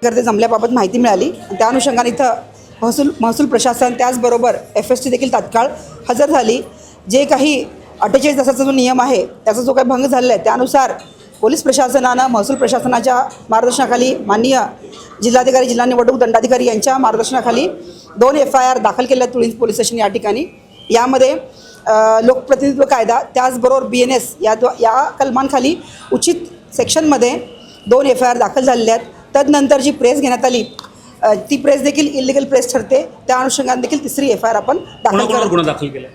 करते जमल्याबाबत माहिती मिळाली. त्या अनुषंगाने इथं महसूल प्रशासन त्याचबरोबर FST देखील तात्काळ हजर झाली. जे काही 48 तासाचा जो नियम आहे त्याचा जो काही भंग झालेला आहे त्यानुसार पोलीस प्रशासनानं महसूल प्रशासनाच्या मार्गदर्शनाखाली माननीय जिल्हाधिकारी जिल्हा निवडणूक दंडाधिकारी यांच्या मार्गदर्शनाखाली 2 FIR दाखल केल्या तुळींज पोलीस स्टेशन या ठिकाणी. यामध्ये लोकप्रतिनिधित्व कायदा त्याचबरोबर BNS या कलमांखाली उचित सेक्शनमध्ये 2 FIR दाखल झालेल्या आहेत. तदनंतर जी प्रेस घेण्यात आली ती प्रेस देखील इलिगल प्रेस ठरते. त्या अनुषंगाने देखील 3री FIR आपण दाखल केला.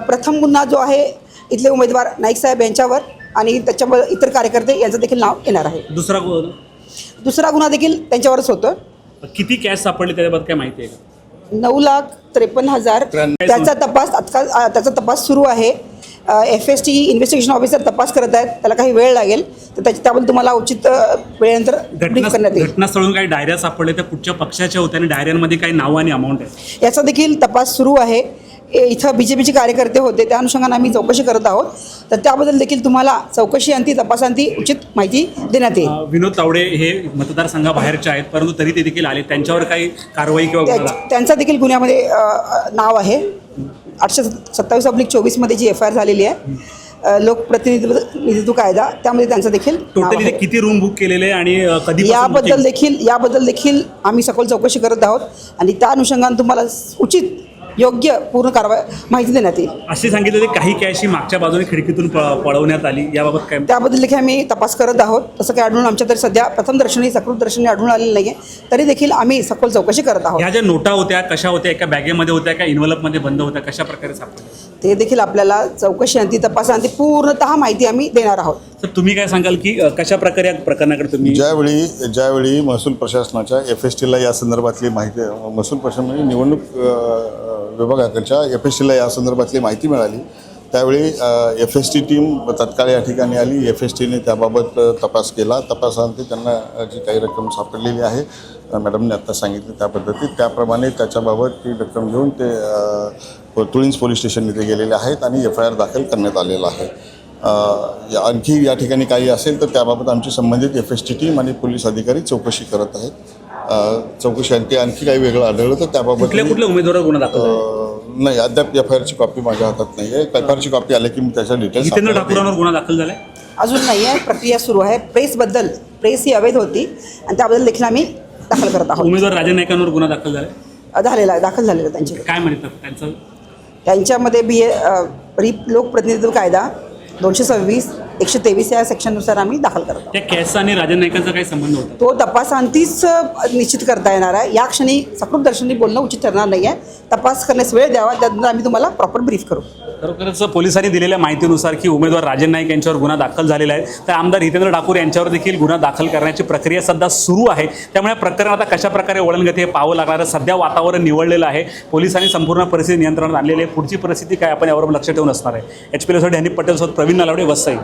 प्रथम गुन्हा जो आहे इथले उमेदवार नाईक साहेब यांच्यावर आणि त्याच्यावर इतर कार्यकर्ते यांचं देखील नाव येणार आहे. दुसरा गुन्हा देखील त्यांच्यावरच होतं. किती कॅश सापडले त्याच्याबद्दल काय माहिती आहे का? 9,53,000 त्याचा तपास सुरू आहे. FST इन्व्हेस्टिगेशन ऑफिसर तपास करत आहेत. त्याला काही वेळ लागेल तर त्याबद्दल तुम्हाला उचित वेळेनंतर ब्रीफ करण्यात येईल. घटनास्थळून काही डायऱ्या सापडल्या त्या कुठच्या पक्षाच्या होत्या आणि डायऱ्यांमध्ये काही नाव आणि अमाऊंट आहे याचा देखील तपास सुरू आहे. इथं BJPचे कार्यकर्ते होते त्या अनुषंगाने आम्ही चौकशी करत आहोत. तर त्याबद्दल देखील तुम्हाला चौकशी तपासांती उचित माहिती देण्यात येईल. विनोद तावडे हे मतदारसंघाबाहेरचे आहेत परंतु तरी ते देखील आले. त्यांच्यावर काही कारवाई किंवा त्यांचा देखील गुन्ह्यामध्ये नाव आहे. 827/24 मध्ये जी FIR झालेली आहे लोकप्रतिनिधित्व कायदा त्यामध्ये त्यांचं देखील टोटली किती रूम बुक केलेले आणि कधी याबद्दल देखील आम्ही सखोल चौकशी करत आहोत आणि त्या अनुषंगाने तुम्हाला उचित योग्य पूर्ण कारवाई माहिती देण्यात येईल. असे सांगितले काही कॅश ही मागच्या बाजूने खिडकीतून पळवण्यात आली याबाबत काय? त्याबद्दल देखील आम्ही तपास करत आहोत. तसं काही आढळून आमच्या तरी सध्या सकृत दर्शनी आढळून आलेलं नाही आहे. तरी देखील आम्ही सखोल चौकशी करत आहोत. ह्या ज्या नोटा होत्या कशा होत्या? एका बॅगेमध्ये होत्या का इन्व्हलपमध्ये बंद होत्या? कशा प्रकारे सापडल्या ते देखील आपल्याला चौकशी तपासांती पूर्णतः माहिती आम्ही देणार आहोत. तर तुम्ही काय सांगाल की कशा प्रकारे या प्रकरणाकडे तुम्ही ज्यावेळी महसूल प्रशासनाच्या FSTला या संदर्भातली माहिती महसूल प्रशासन म्हणजे निवडणूक विभागाकडच्या FSTला या संदर्भातली माहिती मिळाली त्यावेळी FST टीम तत्काळ या ठिकाणी आली. FSTने त्याबाबत तपास केला. तपासांती त्यांना जी काही रक्कम सापडलेली आहे मॅडमने आत्ता सांगितली त्या पद्धतीत त्याप्रमाणे त्याच्याबाबत ती रक्कम घेऊन ते तुळींज पोलीस स्टेशन इथे गेलेले आहेत आणि FIR दाखल करण्यात आलेला आहे. आणखी या ठिकाणी काही असेल तर त्याबाबत आमची संबंधित FST टीम आणि पोलीस अधिकारी चौकशी करत आहेत. चौकशी आणखी काही वेगळं आढळलं तर त्याबाबत कुठल्या उमेदवारावर गुन्हा दाखल नाही अद्याप FIRची कॉपी माझ्या हातात नाही आहे. FIRची कॉपी आली की मी त्याच्या डिटेल्स जितेंद्र ठाकूरांवर गुन्हा दाखल झाला अजून नाही आहे. प्रक्रिया सुरू आहे. प्रेस ही अवैध होती आणि त्याबद्दल देखील आम्ही दाखल करत आहोत. उमेदवार राजन नाईकांवर गुन्हा दाखल दाखल झालेला त्यांचे काय म्हणतात त्यांच्यामध्ये लोकप्रतिनिधित्व कायदा 226, 123 या सेक्शननुसार आम्ही दाखल करतो. त्या कॅसचा आणि राजन नाईकांचा काय संबंध होता? तो तपासांतीच निश्चित करता येणार आहे. या क्षणी सकृत दर्शनी बोलणं उचित ठरणार नाही आहे. तपास करण्यास वेळ द्यावा त्यानंतर आम्ही तुम्हाला प्रॉपर ब्रीफ करू. खरोखरच पोलिसांनी दिलेल्या माहितीनुसार की उमेदवार राजन नाईक यांच्यावर गुन्हा दाखल झालेला आहे तर आमदार हितेंद्र ठाकूर यांच्यावर देखील गुन्हा दाखल करण्याची प्रक्रिया सध्या सुरू आहे. त्यामुळे प्रकरण आता कशा प्रकारे वळणगती हे पाहावं लागणार. सध्या वातावरण निवडलेलं आहे. पोलिसांनी संपूर्ण परिस्थिती नियंत्रणात आणलेली आहे. पुढची परिस्थिती काय आपण यावर लक्ष ठेवून असणार आहे. HP साठी हनीफ पटेल सोबत प्रवीण नलावडे वसई.